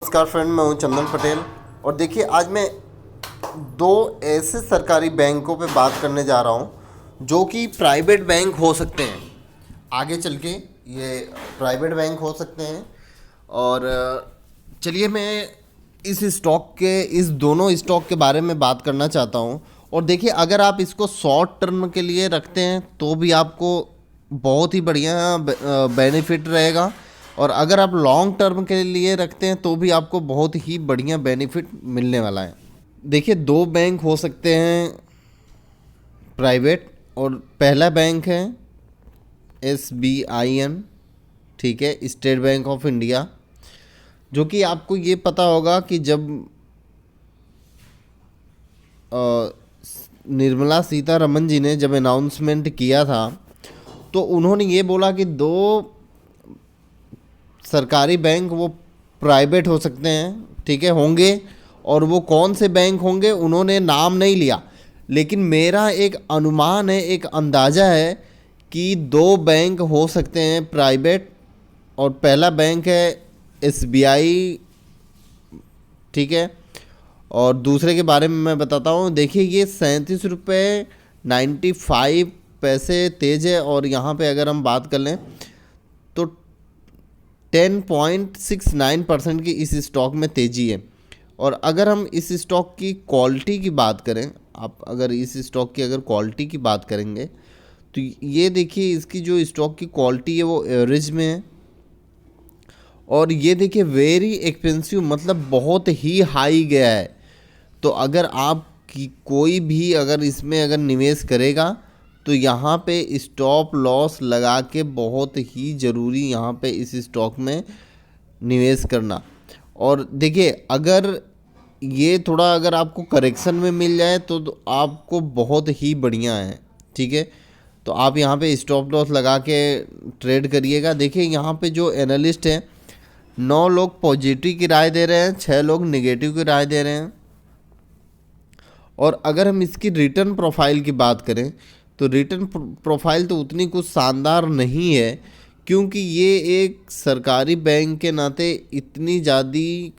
नमस्कार फ्रेंड, मैं हूं चंदन पटेल। और देखिए, आज मैं दो ऐसे सरकारी बैंकों पे बात करने जा रहा हूं जो कि प्राइवेट बैंक हो सकते हैं। आगे चल के ये प्राइवेट बैंक हो सकते हैं। और चलिए, मैं इस दोनों स्टॉक के बारे में बात करना चाहता हूं। और देखिए, अगर आप इसको शॉर्ट टर्म के लिए रखते हैं तो भी आपको बहुत ही बढ़िया बेनिफिट रहेगा, और अगर आप लॉन्ग टर्म के लिए रखते हैं तो भी आपको बहुत ही बढ़िया बेनिफिट मिलने वाला है। देखिए, दो बैंक हो सकते हैं प्राइवेट, और पहला बैंक है SBIN, ठीक है, स्टेट बैंक ऑफ इंडिया। जो कि आपको ये पता होगा कि जब अ, निर्मला सीतारमन जी ने जब अनाउंसमेंट किया था तो उन्होंने ये बोला कि दो सरकारी बैंक वो प्राइवेट हो सकते हैं, ठीक है, होंगे। और वो कौन से बैंक होंगे उन्होंने नाम नहीं लिया, लेकिन मेरा एक अनुमान है, एक अंदाज़ा है कि दो बैंक हो सकते हैं प्राइवेट। और पहला बैंक है SBI, ठीक है। और दूसरे के बारे में मैं बताता हूँ। देखिए, ये 37 रुपये 95 पैसे तेज है, और यहाँ पे अगर हम बात कर लें तो 10.69% की इस स्टॉक में तेज़ी है। और अगर हम इस स्टॉक की क्वालिटी की बात करें, आप अगर इस स्टॉक की अगर क्वालिटी की बात करेंगे तो ये देखिए, इसकी जो स्टॉक की क्वालिटी है वो एवरेज में है। और ये देखिए, वेरी एक्सपेंसिव, मतलब बहुत ही हाई गया है। तो अगर आप की कोई भी अगर इसमें अगर निवेश करेगा तो यहाँ पे स्टॉप लॉस लगा के बहुत ही ज़रूरी यहाँ पे इस स्टॉक में निवेश करना। और देखिए, अगर ये थोड़ा अगर आपको करेक्शन में मिल जाए तो आपको बहुत ही बढ़िया है, ठीक है। तो आप यहाँ पे स्टॉप लॉस लगा के ट्रेड करिएगा। देखिए, यहाँ पे जो एनालिस्ट हैं 9 लोग पॉजिटिव की राय दे रहे हैं, 6 लोग नेगेटिव की राय दे रहे हैं। और अगर हम इसकी रिटर्न प्रोफाइल की बात करें तो रिटर्न प्रोफाइल तो उतनी कुछ शानदार नहीं है, क्योंकि ये एक सरकारी बैंक के नाते इतनी ज़्यादा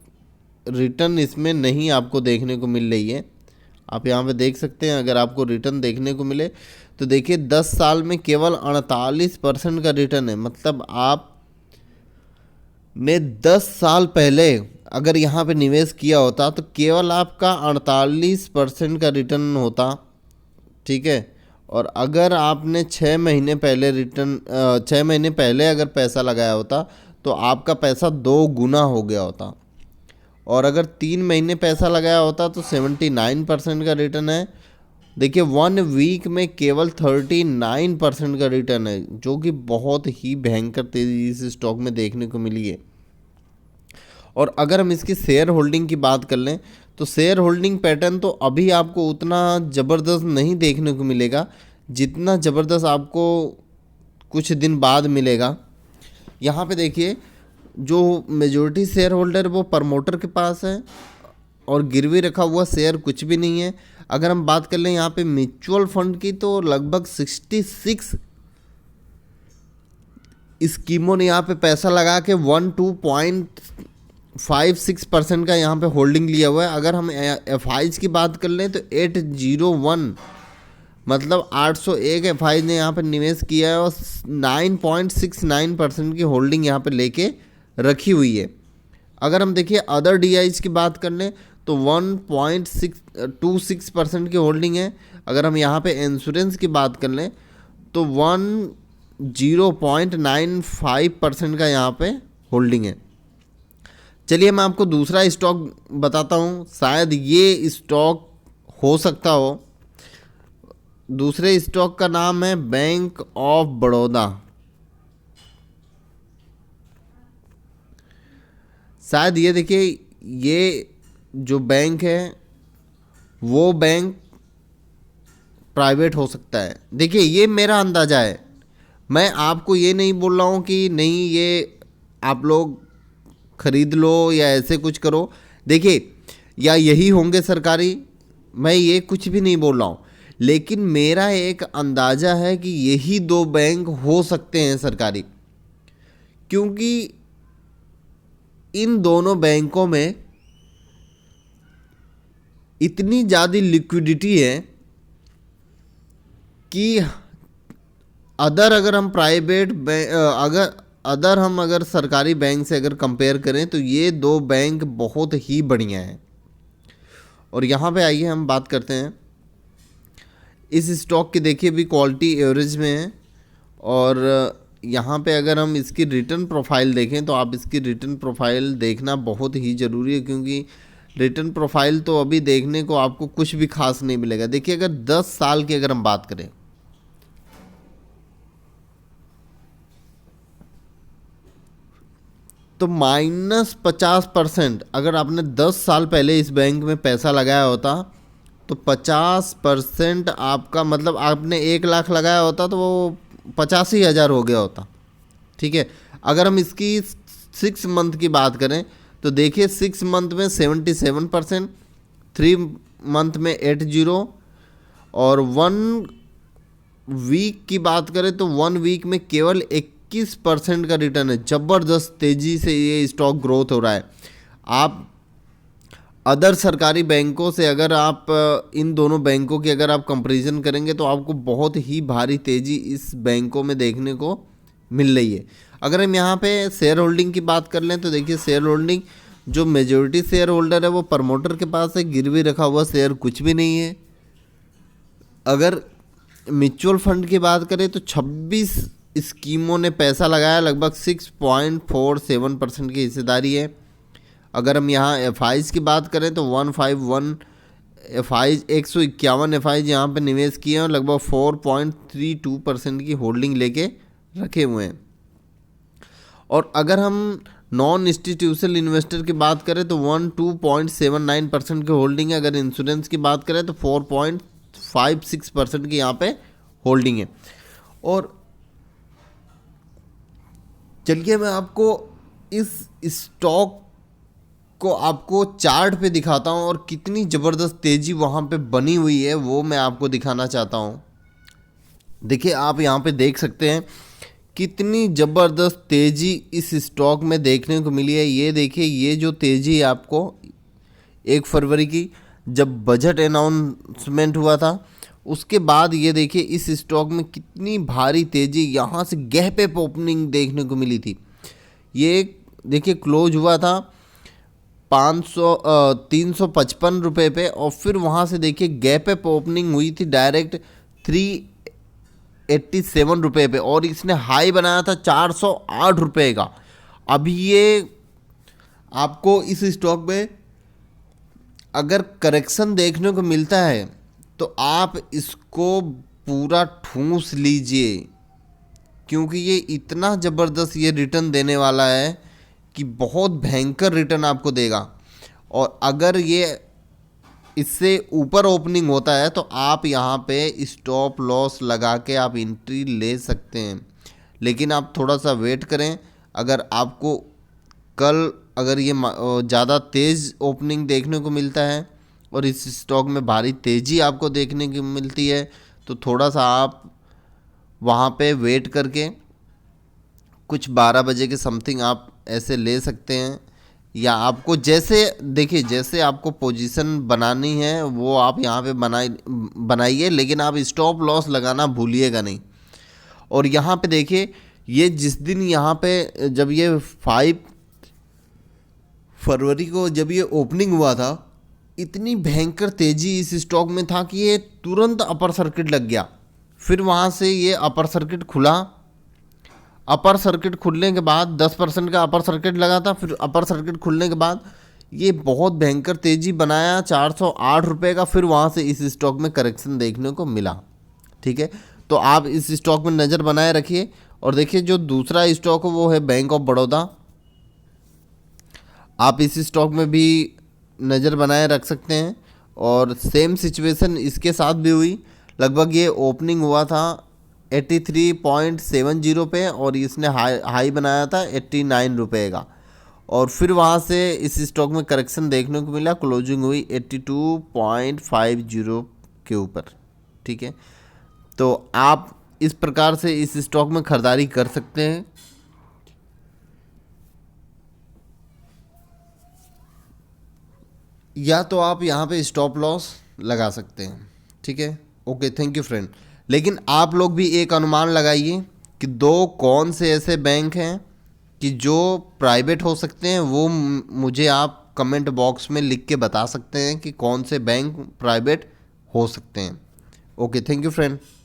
रिटर्न इसमें नहीं आपको देखने को मिल रही है। आप यहाँ पे देख सकते हैं, अगर आपको रिटर्न देखने को मिले तो देखिए 10 साल में केवल 48% का रिटर्न है। मतलब आप ने 10 साल पहले अगर यहाँ पे निवेश किया होता तो केवल आपका 48% का रिटर्न होता, ठीक है। और अगर आपने 6 महीने पहले 6 महीने पहले अगर पैसा लगाया होता तो आपका पैसा 2 गुना हो गया होता। और अगर 3 महीने पैसा लगाया होता तो 79% का रिटर्न है। देखिए, 1 वीक में केवल 39% का रिटर्न है, जो कि बहुत ही भयंकर तेजी इस स्टॉक में देखने को मिली है। और अगर हम इसकी शेयर होल्डिंग की बात कर लें तो शेयर होल्डिंग पैटर्न तो अभी आपको उतना ज़बरदस्त नहीं देखने को मिलेगा जितना ज़बरदस्त आपको कुछ दिन बाद मिलेगा। यहाँ पे देखिए, जो मेजॉरिटी शेयर होल्डर वो प्रमोटर के पास है, और गिरवी रखा हुआ शेयर कुछ भी नहीं है। अगर हम बात कर लें यहाँ पे म्यूचुअल फंड की तो लगभग 66 स्कीमों ने यहाँ पे पैसा लगा के 12.56% का यहाँ पे होल्डिंग लिया हुआ है। अगर हम FIs की बात कर लें तो 801, मतलब 801 FIs ने यहाँ पे निवेश किया है, और 9.69% की होल्डिंग यहाँ पे लेके रखी हुई है। अगर हम देखिए अदर DIs की बात कर लें तो 1.26% की होल्डिंग है। अगर हम यहाँ पे इंश्योरेंस की बात कर लें तो 0.95% का यहाँ पे होल्डिंग है। चलिए, मैं आपको दूसरा स्टॉक बताता हूँ, शायद ये स्टॉक हो सकता हो। दूसरे स्टॉक का नाम है बैंक ऑफ बड़ौदा। शायद ये देखिए, ये जो बैंक है वो बैंक प्राइवेट हो सकता है। देखिए, ये मेरा अंदाज़ा है, मैं आपको ये नहीं बोल रहा हूँ कि नहीं ये आप लोग खरीद लो या ऐसे कुछ करो। देखिए, या यही होंगे सरकारी, मैं ये कुछ भी नहीं बोल रहा हूँ, लेकिन मेरा एक अंदाज़ा है कि यही दो बैंक हो सकते हैं सरकारी। क्योंकि इन दोनों बैंकों में इतनी ज़्यादा लिक्विडिटी है कि अगर हम प्राइवेट अगर सरकारी बैंक से अगर कंपेयर करें तो ये दो बैंक बहुत ही बढ़िया हैं। और यहाँ पे आइए हम बात करते हैं इस स्टॉक की। देखिए भी क्वालिटी एवरेज में है, और यहाँ पे अगर हम इसकी रिटर्न प्रोफाइल देखें तो आप इसकी रिटर्न प्रोफाइल देखना बहुत ही ज़रूरी है, क्योंकि रिटर्न प्रोफाइल तो अभी देखने को आपको कुछ भी खास नहीं मिलेगा। देखिए अगर 10 साल की अगर हम बात करें तो -50%, अगर आपने 10 साल पहले इस बैंक में पैसा लगाया होता तो 50% आपका, मतलब आपने 1 लाख लगाया होता तो वो 85,000 हो गया होता। ठीक है, अगर हम इसकी 6 मंथ की बात करें तो देखिए 6 मंथ में 77%, 3 मंथ में 80, और 1 वीक की बात करें तो 1 वीक में केवल 21% का रिटर्न है। ज़बरदस्त तेज़ी से ये स्टॉक ग्रोथ हो रहा है। आप अदर सरकारी बैंकों से अगर आप इन दोनों बैंकों की अगर आप कंपैरिजन करेंगे तो आपको बहुत ही भारी तेज़ी इस बैंकों में देखने को मिल रही है। अगर हम यहाँ पे शेयर होल्डिंग की बात कर लें तो देखिए शेयर होल्डिंग, जो मेजॉरिटी शेयर होल्डर है वो प्रमोटर के पास है, गिरवी रखा हुआ शेयर कुछ भी नहीं है। अगर म्यूचुअल फंड की बात करें तो 26 स्कीमों ने पैसा लगाया, लगभग 6.47% की हिस्सेदारी है। अगर हम यहाँ एफआईज की बात करें तो 151 एफआईज, 151 एफआईज यहाँ पे निवेश किए हैं और लगभग 4.32% की होल्डिंग लेके रखे हुए हैं। और अगर हम नॉन इंस्टीट्यूशनल इन्वेस्टर की बात करें तो 2.79% की होल्डिंग है। अगर इंश्योरेंस की बात करें तो 4.56% की यहाँ पे होल्डिंग है। और चलिए मैं आपको इस स्टॉक को आपको चार्ट पे दिखाता हूँ और कितनी ज़बरदस्त तेज़ी वहाँ पे बनी हुई है वो मैं आपको दिखाना चाहता हूँ। देखिए आप यहाँ पे देख सकते हैं कितनी ज़बरदस्त तेज़ी इस स्टॉक में देखने को मिली है। ये देखिए, ये जो तेज़ी है आपको 1 फरवरी की जब बजट अनाउंसमेंट हुआ था उसके बाद ये देखिए इस स्टॉक में कितनी भारी तेज़ी यहाँ से गैप अप ओपनिंग देखने को मिली थी। ये देखिए क्लोज हुआ था 355 रुपये पे, और फिर वहाँ से देखिए गैप अप ओपनिंग हुई थी डायरेक्ट 387 रुपये पे, और इसने हाई बनाया था 408 रुपये का। अभी ये आपको इस स्टॉक में अगर करेक्शन देखने को मिलता है तो आप इसको पूरा ठूंस लीजिए, क्योंकि ये इतना ज़बरदस्त ये रिटर्न देने वाला है कि बहुत भयंकर रिटर्न आपको देगा। और अगर ये इससे ऊपर ओपनिंग होता है तो आप यहाँ पे स्टॉप लॉस लगा के आप एंट्री ले सकते हैं, लेकिन आप थोड़ा सा वेट करें। अगर आपको कल अगर ये ज़्यादा तेज़ ओपनिंग देखने को मिलता है और इस स्टॉक में भारी तेज़ी आपको देखने की मिलती है तो थोड़ा सा आप वहाँ पे वेट करके कुछ 12 बजे के समथिंग आप ऐसे ले सकते हैं, या आपको जैसे देखिए जैसे आपको पोजीशन बनानी है वो आप यहाँ पे बनाइए, लेकिन आप स्टॉप लॉस लगाना भूलिएगा नहीं। और यहाँ पे देखिए ये जिस दिन यहाँ पे जब ये 5 फरवरी को जब ये ओपनिंग हुआ था इतनी भयंकर तेज़ी इस स्टॉक में था कि ये तुरंत अपर सर्किट लग गया। फिर वहाँ से ये अपर सर्किट खुला, अपर सर्किट खुलने के बाद 10% का अपर सर्किट लगा था। फिर अपर सर्किट खुलने के बाद ये बहुत भयंकर तेज़ी बनाया 408 रुपये का। फिर वहाँ से इस स्टॉक में करेक्शन देखने को मिला। ठीक है, तो आप इस स्टॉक में नज़र बनाए रखिए। और देखिए जो दूसरा स्टॉक है वो है बैंक ऑफ बड़ौदा। आप इस स्टॉक में भी नज़र बनाए रख सकते हैं, और सेम सिचुएशन इसके साथ भी हुई। लगभग ये ओपनिंग हुआ था 83.70 पे और इसने हाई बनाया था 89 रुपये का, और फिर वहाँ से इस स्टॉक में करेक्शन देखने को मिला, क्लोजिंग हुई 82.50 के ऊपर। ठीक है, तो आप इस प्रकार से इस स्टॉक में ख़रीदारी कर सकते हैं। या तो आप यहाँ पे स्टॉप लॉस लगा सकते हैं। ठीक है, ओके, थैंक यू फ्रेंड। लेकिन आप लोग भी एक अनुमान लगाइए कि दो कौन से ऐसे बैंक हैं कि जो प्राइवेट हो सकते हैं, वो मुझे आप कमेंट बॉक्स में लिख के बता सकते हैं कि कौन से बैंक प्राइवेट हो सकते हैं। Okay, thank you friend.